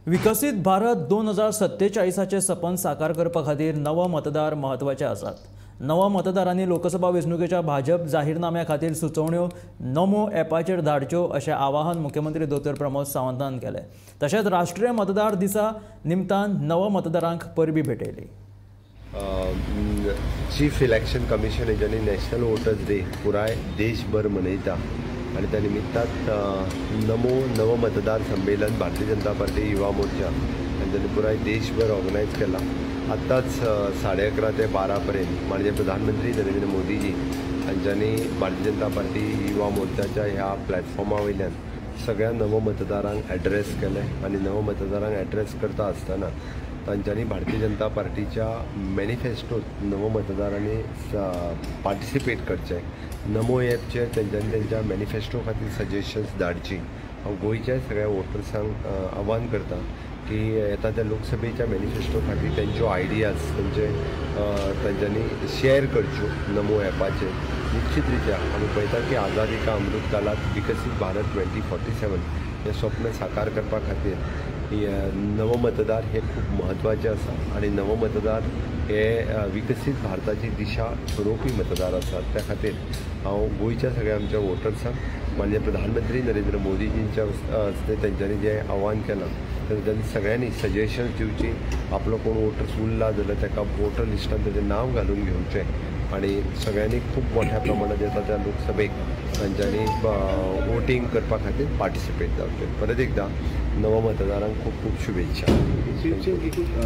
विकसित भारत 2047चे सपन साकार करपा खातीर नवो मतदार महत्वाचे आसात। नवो मतदारांनी लोकसभा वेंचणुकेच्या भाजप जाहीरनाम्या खातीर सुचोवण्यो नमो ॲपाचेर धाडच्यो अशें आवाहन मुख्यमंत्री डॉ प्रमोद सावंतान केलें। तशेंच राष्ट्रीय मतदार दिसा निमतान नव मतदारांक परबी भेटयली। चीफ इलेक्शन कमिशन हेच्यांनी नॅशनल वोटर्स डे पुराय देशभर मनयता आणि त्या निमित्तान नमो नव मतदार संमेलन भारतीय जनता पार्टी युवा मोर्चा हांच्यांनी पुराय देशभर ऑर्गनायज केला। आताच 11:30 ते 12 पर्यंत माननीय प्रधानमंत्री नरेंद्र मोदीजी हांच्यांनी भारतीय जनता पार्टी युवा मोर्चाच्या ह्या प्लॅटफॉर्मा वयल्यान सगळ्या नव मतदारांक एड्रेस केले आणि नव मतदारांक एड्रेस करता आसतना तांच्यांनी भारतीय जनता पार्टीच्या मॅनिफेस्टोत नव मतदारांनी पार्टिसिपेट करचें। नमो ॲपचेर तेंच्यांनी तेंच्या मॅनिफेस्टो खातीर सजेशन्स धाडची। हांव गोंयच्या सगळ्या वोटर्सांक आव्हान करता की येता त्या लोकसभेच्या मॅनिफेस्टो खातीर तेंच्यो आयडियाज तेंच्यांनी शेअर करच्यो नमो ॲपाचेर। निश्चित रित्या आमी पळयता की आझादी का अमृत काळात विकसीत भारत 2047 हे स्वप्न साकार करपा खातीर नव मतदार हे खूप महत्वाचे आसा आणि नव मतदार हे विकसीत भारताची दिशा ठरोवपी मतदार आसात। त्या खातीर हांव गोंयच्या सगळ्या आमच्या वोटर्सांक माननीय प्रधानमंत्री नरेंद्र मोदीजींच्या हस्ते तेंच्यांनी जें आव्हान केलां तेंच्यांनी सगळ्यांनी सजेशन्स दिवची। आपलो कोण वोटर्स उरला जाल्यार ताका वोटर लिस्टान तेजें नांव घालून घेवचें आणि सगळ्यांनी खूप मोठ्या प्रमाणात येता त्या लोकसभेक तांच्यांनी वोटींग करपा खातीर पार्टिसिपेट जावचें। परत एकदा नव मतदारांक खूप खूप शुभेच्छा।